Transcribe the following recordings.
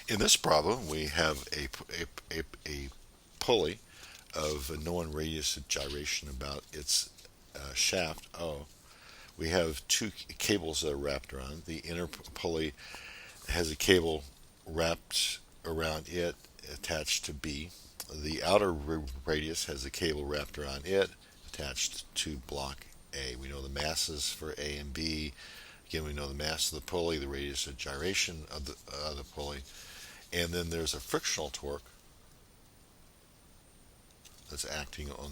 In this problem, we have a pulley of a known radius of gyration about its shaft O. We have two cables that are wrapped around. The inner pulley has a cable wrapped around it attached to B. The outer radius has a cable wrapped around it attached to block A. We know the masses for A and B. Again, we know the mass of the pulley, the radius of gyration of the pulley, and then there's a frictional torque that's acting on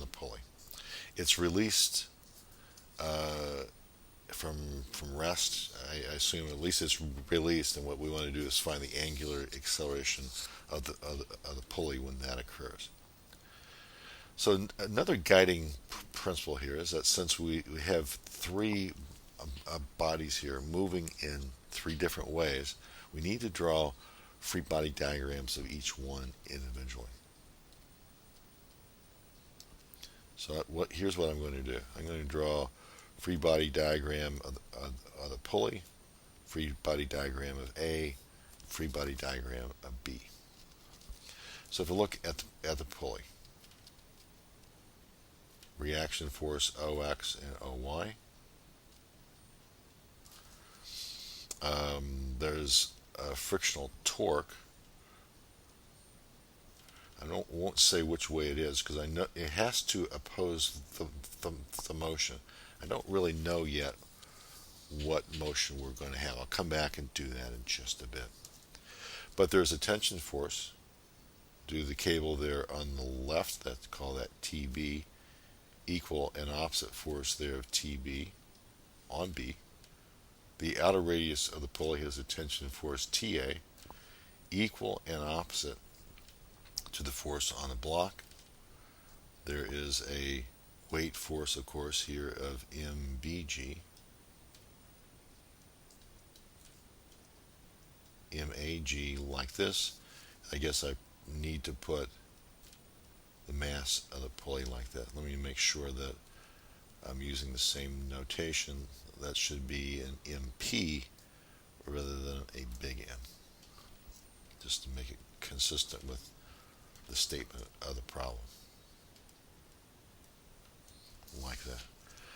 the pulley. It's released from rest. I assume at least it's released, and what we want to do is find the angular acceleration of the pulley when that occurs. So another guiding principle here is that since we have three bodies here moving in three different ways, we need to draw free body diagrams of each one individually. So here's what I'm going to do. I'm going to draw free body diagram of the pulley, free body diagram of A, free body diagram of B. So if we look at the pulley, reaction force OX and OY. There's a frictional torque. Won't say which way it is because I know it has to oppose the motion. I don't really know yet what motion we're going to have. I'll come back and do that in just a bit. But there's a tension force due to the cable there on the left. Let's call that TB, equal and opposite force there of TB on B. The outer radius of the pulley has a tension force TA, equal and opposite to the force on the block. There is a weight force, of course, here of MBG, MAG like this. I guess I need to put the mass of the pulley like that. Let me make sure that I'm using the same notation. That should be an MP rather than a big M, just to make it consistent with the statement of the problem. Like that.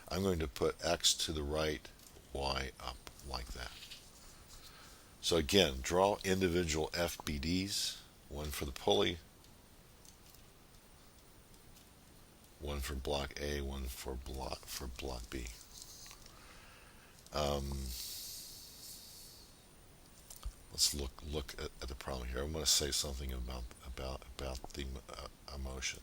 I'm going to put X to the right, Y up like that. So again, draw individual FBDs, one for the pulley, one for block A, one for block B. Let's look at the problem here. I want to say something about the emotion.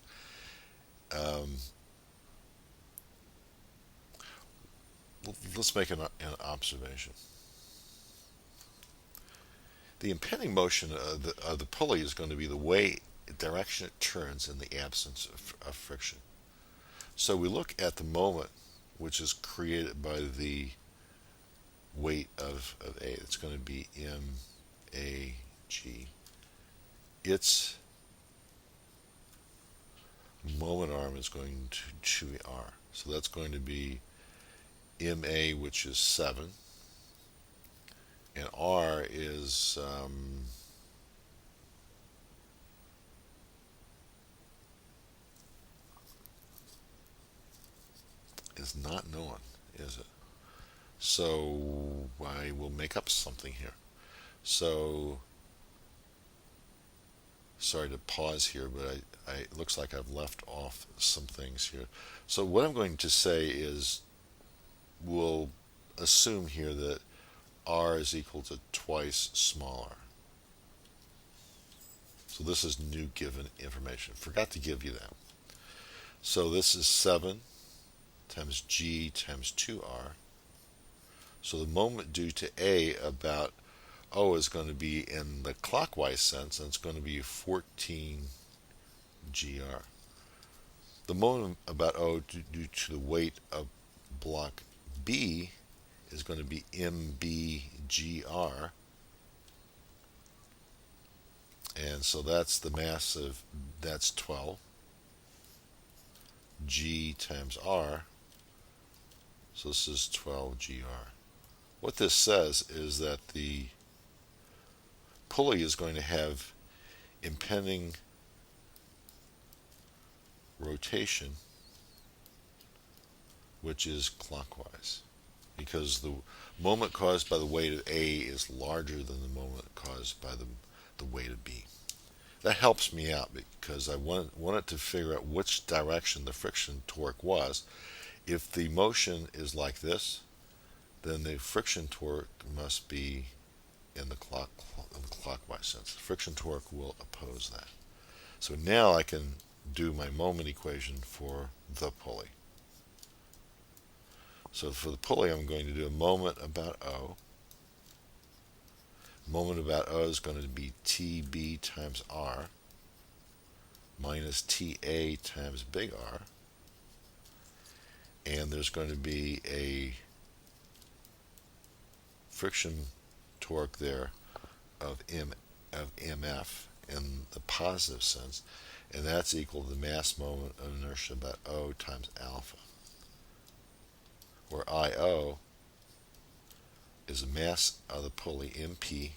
Let's make an observation. The impending motion of the pulley is going to be the direction it turns in the absence of friction. So we look at the moment, which is created by the weight of A. It's going to be MAG. Its moment arm is going to be R. So that's going to be MA, which is 7. And R is not known, is it? So I will make up something here. So sorry to pause here, but it looks like I've left off some things here. So what I'm going to say is we'll assume here that R is equal to twice small r. So this is new given information. Forgot to give you that. So this is 7 times G times 2R. So the moment due to A about O is going to be in the clockwise sense, and it's going to be 14 GR. The moment about O due to the weight of block B is going to be MBGR. And so that's the mass of, that's 12. G times R. So this is 12 GR. What this says is that the pulley is going to have impending rotation, which is clockwise, because the moment caused by the weight of A is larger than the moment caused by the weight of B. That helps me out because I wanted to figure out which direction the friction torque was. If the motion is like this, then the friction torque must be in the clockwise sense. The friction torque will oppose that. So now I can do my moment equation for the pulley. So for the pulley, I'm going to do a moment about O. Moment about O is going to be TB times R minus TA times big R. And there's going to be a friction torque there of MF in the positive sense, and that's equal to the mass moment of inertia about O times alpha, where IO is the mass of the pulley MP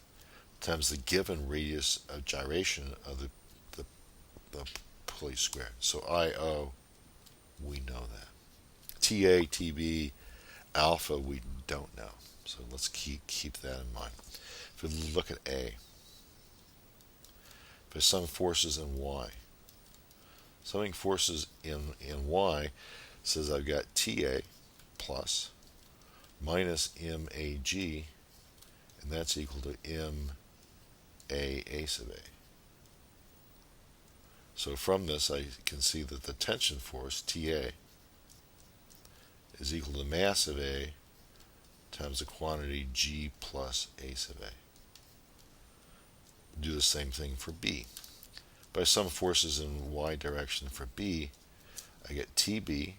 times the given radius of gyration of the pulley squared. So IO, we know that. TA, TB, alpha, we don't know. So let's keep that in mind. If we look at A, there's some forces in Y. Summing forces in Y says I've got TA plus minus MAG, and that's equal to MA sub A. So from this I can see that the tension force, TA, is equal to the mass of A times the quantity G plus A sub A. Do the same thing for B. By some forces in Y direction for B, I get TB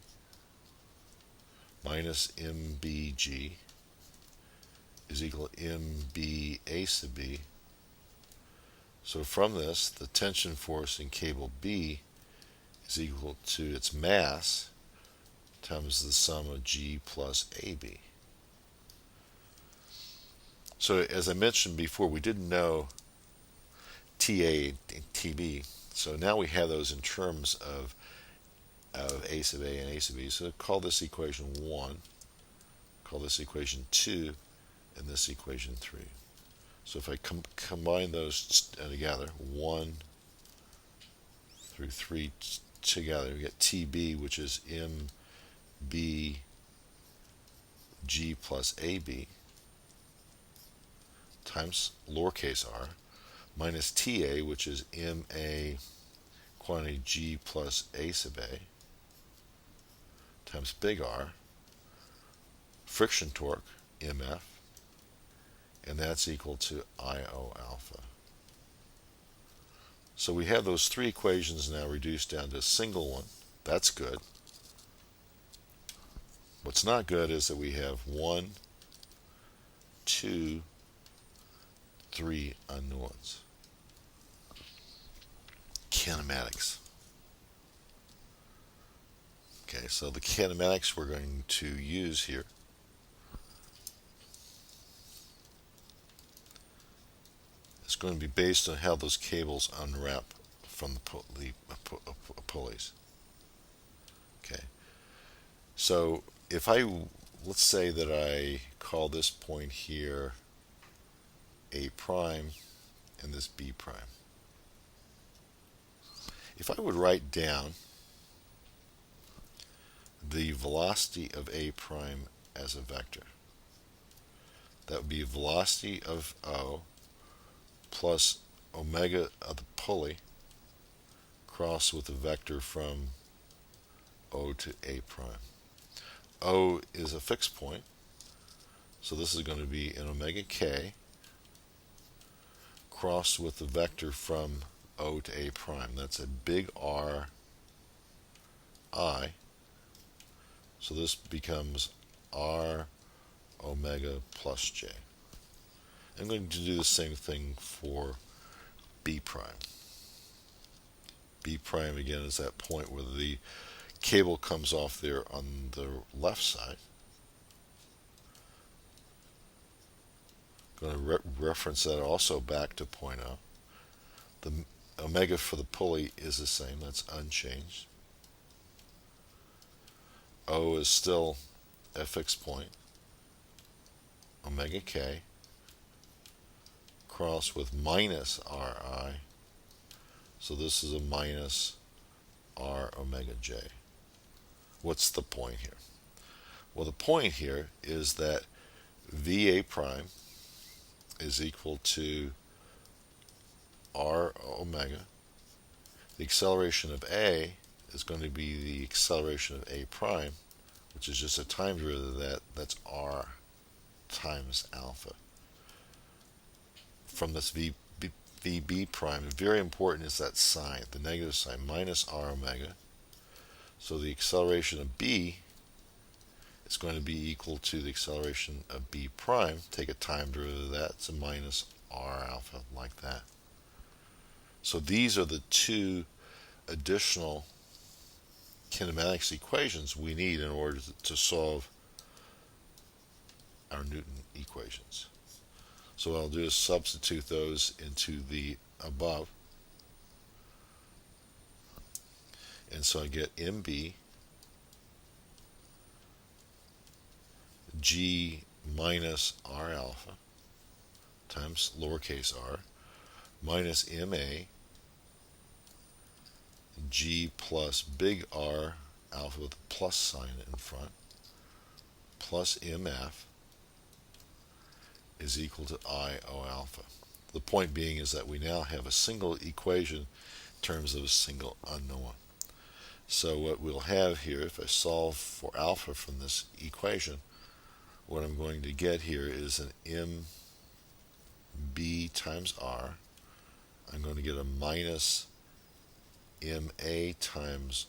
minus MBG is equal to MBA sub B. So from this, the tension force in cable B is equal to its mass times the sum of G plus AB. So as I mentioned before, we didn't know TA and TB. So now we have those in terms of A sub A and A sub B. So call this equation 1, call this equation 2, and this equation 3. So if I combine those together, 1 through 3 together, we get TB, which is MBG plus AB, times lowercase r, minus TA, which is MA quantity G plus A sub A, times big R, friction torque, MF, and that's equal to IO alpha. So we have those three equations now reduced down to a single one. That's good. What's not good is that we have 1, 2, 3 unknowns. Kinematics. Okay, so the kinematics we're going to use here is going to be based on how those cables unwrap from the pulleys. Okay, so if let's say that I call this point here A prime and this B prime. If I would write down the velocity of A prime as a vector, that would be velocity of O plus omega of the pulley crossed with a vector from O to A prime. O is a fixed point, so this is going to be an omega k crossed with the vector from O to A prime. That's a big R I. So this becomes R omega plus J. I'm going to do the same thing for B prime. B prime again is that point where the cable comes off there on the left side, Going to reference that also back to point O. The omega for the pulley is the same, that's unchanged. O is still a fixed point. Omega K cross with minus Ri. So this is a minus R omega J. What's the point here? Well, the point here is that V.A. prime is equal to R omega. The acceleration of A is going to be the acceleration of A prime, which is just a time derivative of that. That's R times alpha. From this VB prime, very important is that sign, the negative sign, minus R omega. So the acceleration of B is going to be equal to the acceleration of B prime. Take a time derivative of that, it's a minus R alpha, like that. So these are the two additional kinematics equations we need in order to solve our Newton equations. So what I'll do is substitute those into the above. And so I get MB G minus R alpha times lowercase r minus MA G plus big R alpha with a plus sign in front plus MF is equal to IO alpha. The point being is that we now have a single equation in terms of a single unknown. So what we'll have here, if I solve for alpha from this equation, what I'm going to get here is an MB times R. I'm going to get a minus MA times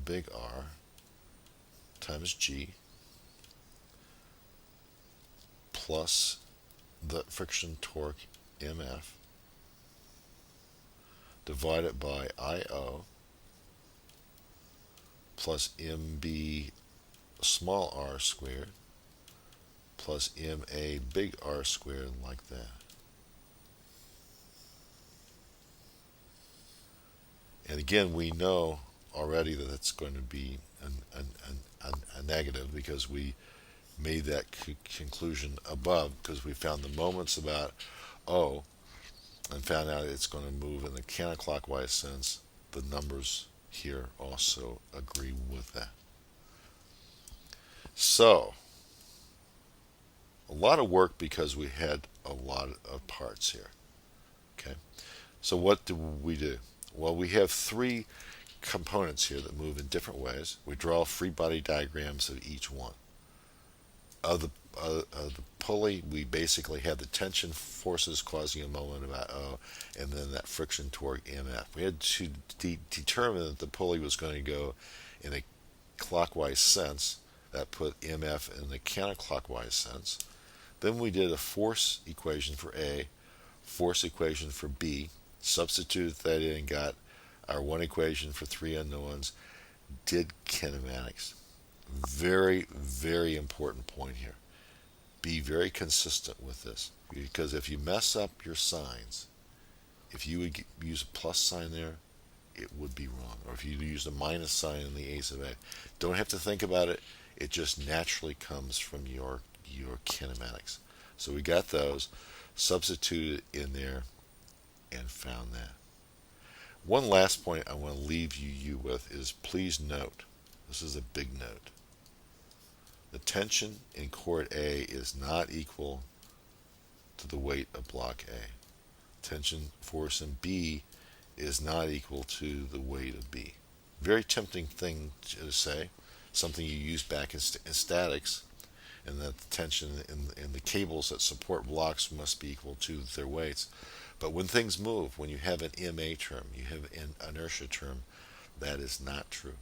big R times G plus the friction torque MF divided by IO plus MB small r squared plus MA big R squared, like that. And again, we know already that it's going to be a negative because we made that conclusion above, because we found the moments about O and found out it's going to move in the counterclockwise sense. The numbers here also agree with that. So, a lot of work because we had a lot of parts here. Okay, so what do we do? Well, we have three components here that move in different ways. We draw free body diagrams of each one. Of the pulley, we basically have the tension forces causing a moment about O, and then that friction torque MF. We had to determine that the pulley was going to go in a clockwise sense. That put MF in the counterclockwise sense. Then we did a force equation for A, force equation for B, substituted that in and got our one equation for three unknowns, did kinematics. Very, very important point here. Be very consistent with this, because if you mess up your signs, if you would use a plus sign there, it would be wrong. Or if you use a minus sign in the ace of A, don't have to think about it. It just naturally comes from your kinematics. So we got those, substituted in there, and found that. One last point I want to leave you with is, please note, this is a big note, the tension in chord A is not equal to the weight of block A. Tension force in B is not equal to the weight of B. Very tempting thing to say, something you use back in statics, and that the tension in the cables that support blocks must be equal to their weights. But when things move, when you have an MA term, you have an inertia term, that is not true.